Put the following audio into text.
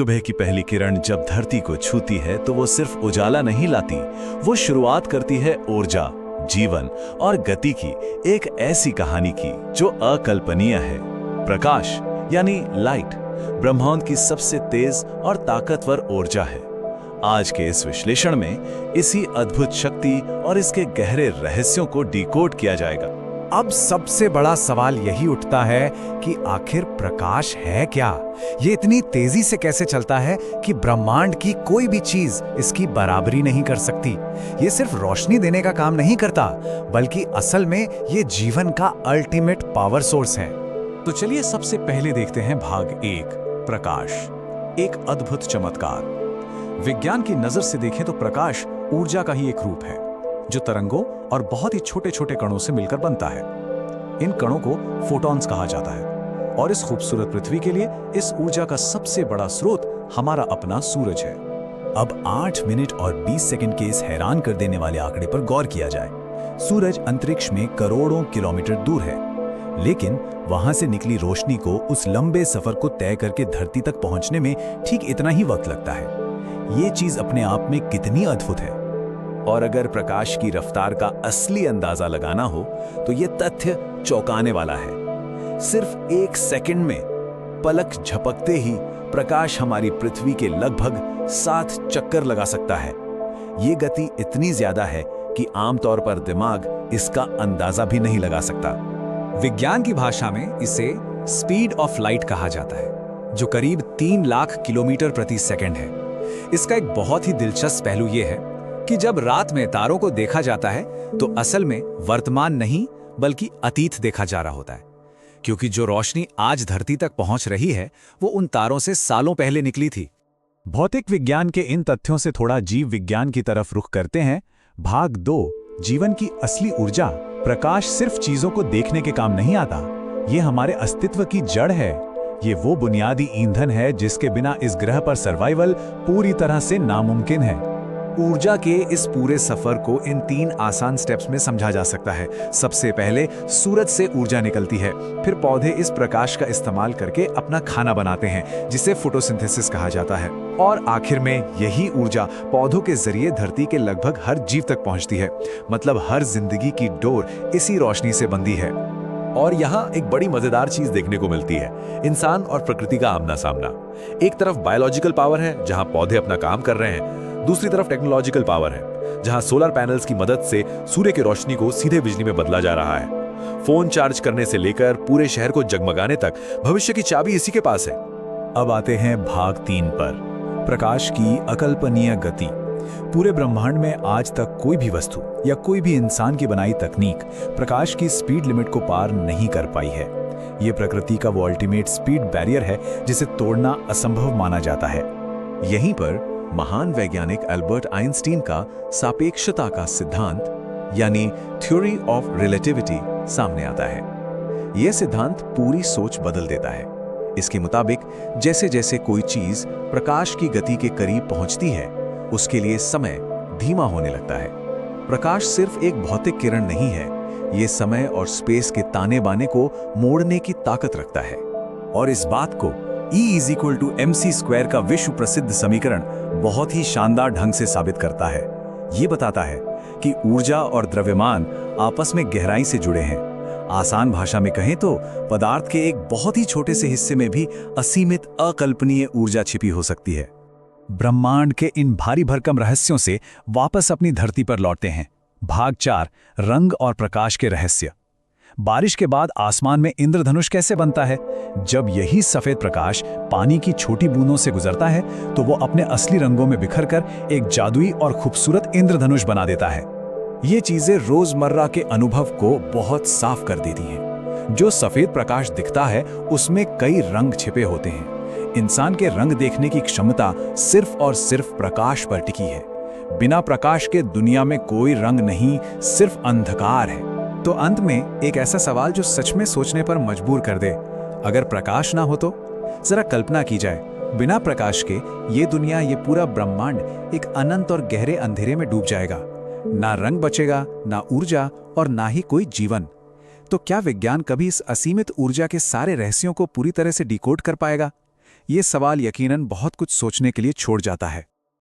सुबह की पहली किरण जब धरती को छूती है तो वो सिर्फ उजाला नहीं लाती, वो शुरुआत करती है ऊर्जा, जीवन और गति की एक ऐसी कहानी की जो अकल्पनीय है। प्रकाश यानी लाइट ब्रह्मांड की सबसे तेज और ताकतवर ऊर्जा है। आज के इस विश्लेषण में इसी अद्भुत शक्ति और इसके गहरे रहस्यों को डिकोड किया जाएगा। अब सबसे बड़ा सवाल यही उठता है कि आखिर प्रकाश है क्या? ये इतनी तेजी से कैसे चलता है कि ब्रह्मांड की कोई भी चीज इसकी बराबरी नहीं कर सकती। ये सिर्फ रोशनी देने का काम नहीं करता, बल्कि असल में ये जीवन का अल्टीमेट पावर सोर्स है। तो चलिए सबसे पहले देखते हैं भाग 1, प्रकाश, एक अद्भुत चमत्कार। विज्ञान की नजर से देखें तो प्रकाश ऊर्जा का ही एक रूप है जो तरंगों और बहुत ही छोटे छोटे कणों से मिलकर बनता है। इन कणों को फोटॉन्स कहा जाता है और इस खूबसूरत पृथ्वी के लिए इस ऊर्जा का सबसे बड़ा स्रोत हमारा अपना सूरज है। अब 8 मिनट और 20 सेकंड के इस हैरान कर देने वाले आंकड़े पर गौर किया जाए। सूरज अंतरिक्ष में करोड़ों किलोमीटर दूर है, लेकिन वहां से निकली रोशनी को उस लंबे सफर को तय करके धरती तक पहुंचने में ठीक इतना ही वक्त लगता है। ये चीज अपने आप में कितनी अद्भुत है। और अगर प्रकाश की रफ्तार का असली अंदाजा लगाना हो तो यह तथ्य चौंकाने वाला है। सिर्फ 1 सेकंड में पलक झपकते ही प्रकाश हमारी पृथ्वी के लगभग 7 चक्कर लगा सकता है। ये गति इतनी ज्यादा है कि आमतौर पर दिमाग इसका अंदाजा भी नहीं लगा सकता। विज्ञान की भाषा में इसे स्पीड ऑफ लाइट कहा जाता है, जो करीब 3 लाख किलोमीटर प्रति सेकंड है। इसका एक बहुत ही दिलचस्प पहलू यह है कि जब रात में तारों को देखा जाता है तो असल में वर्तमान नहीं बल्कि अतीत देखा जा रहा होता है, क्योंकि जो रोशनी आज धरती तक पहुंच रही है वो उन तारों से सालों पहले निकली थी। भौतिक विज्ञान के इन तथ्यों से थोड़ा जीव विज्ञान की तरफ रुख करते हैं। भाग 2, जीवन की असली ऊर्जा। प्रकाश सिर्फ चीजों को देखने के काम नहीं आता, ये हमारे अस्तित्व की जड़ है। ये वो बुनियादी ईंधन है जिसके बिना इस ग्रह पर सर्वाइवल पूरी तरह से नामुमकिन है। ऊर्जा के इस पूरे सफर को इन 3 आसान स्टेप्स में समझा जा सकता है। सबसे पहले सूरज से ऊर्जा निकलती है, फिर पौधे इस प्रकाश का इस्तेमाल करके अपना खाना बनाते हैं जिसे फोटोसिंथेसिस कहा जाता है, और आखिर में यही ऊर्जा पौधों के जरिए धरती के लगभग हर जीव तक पहुंचती है। मतलब हर जिंदगी की डोर इसी रोशनी से बंधी है। और यहाँ एक बड़ी मजेदार चीज देखने को मिलती है, इंसान और प्रकृति का आमना सामना। एक तरफ बायोलॉजिकल पावर है जहां पौधे अपना काम कर रहे हैं, दूसरी तरफ टेक्नोलॉजिकल पावर है जहां सोलर पैनल्स की मदद से सूर्य की रोशनी को सीधे बिजली में बदला जा रहा है। फोन चार्ज करने से लेकर पूरे शहर को जगमगाने तक भविष्य की चाबी इसी के पास है। अब आते हैं भाग 3 पर, प्रकाश की अकल्पनीय गति। पूरे ब्रह्मांड में आज तक कोई भी वस्तु या कोई भी इंसान की बनाई तकनीक प्रकाश की स्पीड लिमिट को पार नहीं कर पाई है। ये प्रकृति का वो अल्टीमेट स्पीड बैरियर है जिसे तोड़ना असंभव माना जाता है। यहीं पर महान वैज्ञानिक अल्बर्ट आइंस्टीन का सापेक्षता का सिद्धांत यानी थ्योरी ऑफ रिलेटिविटी सामने आता है। यह सिद्धांत पूरी सोच बदल देता है। इसके मुताबिक जैसे जैसे कोई चीज प्रकाश की गति के करीब पहुंचती है, उसके लिए समय धीमा होने लगता है। प्रकाश सिर्फ एक भौतिक किरण नहीं है, यह समय और स्पेस के ताने बाने को मोड़ने की ताकत रखता है। और इस बात को E=mc² का विश्व प्रसिद्ध समीकरण बहुत ही शानदार ढंग से साबित करता है। ये बताता है कि ऊर्जा और द्रव्यमान आपस में गहराई से जुड़े हैं। आसान भाषा में कहें तो पदार्थ के एक बहुत ही छोटे से हिस्से में भी असीमित अकल्पनीय ऊर्जा छिपी हो सकती है। ब्रह्मांड के इन भारी भरकम रहस्यों से वापस अपनी धरती पर लौटते हैं। भाग 4, रंग और प्रकाश के रहस्य। बारिश के बाद आसमान में इंद्रधनुष कैसे बनता है? जब यही सफेद प्रकाश पानी की छोटी बूंदों से गुजरता है तो वो अपने असली रंगों में बिखरकर एक जादुई और खूबसूरत इंद्रधनुष बना देता है। ये चीजें रोजमर्रा के अनुभव को बहुत साफ कर देती हैं। जो सफेद प्रकाश दिखता है उसमें कई रंग छिपे होते हैं। इंसान के रंग देखने की क्षमता सिर्फ और सिर्फ प्रकाश पर टिकी है। बिना प्रकाश के दुनिया में कोई रंग नहीं, सिर्फ अंधकार है। तो अंत में एक ऐसा सवाल जो सच में सोचने पर मजबूर कर दे, अगर प्रकाश ना हो तो? जरा कल्पना की जाए, बिना प्रकाश के ये दुनिया, ये पूरा ब्रह्मांड एक अनंत और गहरे अंधेरे में डूब जाएगा। ना रंग बचेगा, ना ऊर्जा और ना ही कोई जीवन। तो क्या विज्ञान कभी इस असीमित ऊर्जा के सारे रहस्यों को पूरी तरह से डिकोड कर पाएगा? ये सवाल यकीनन बहुत कुछ सोचने के लिए छोड़ जाता है।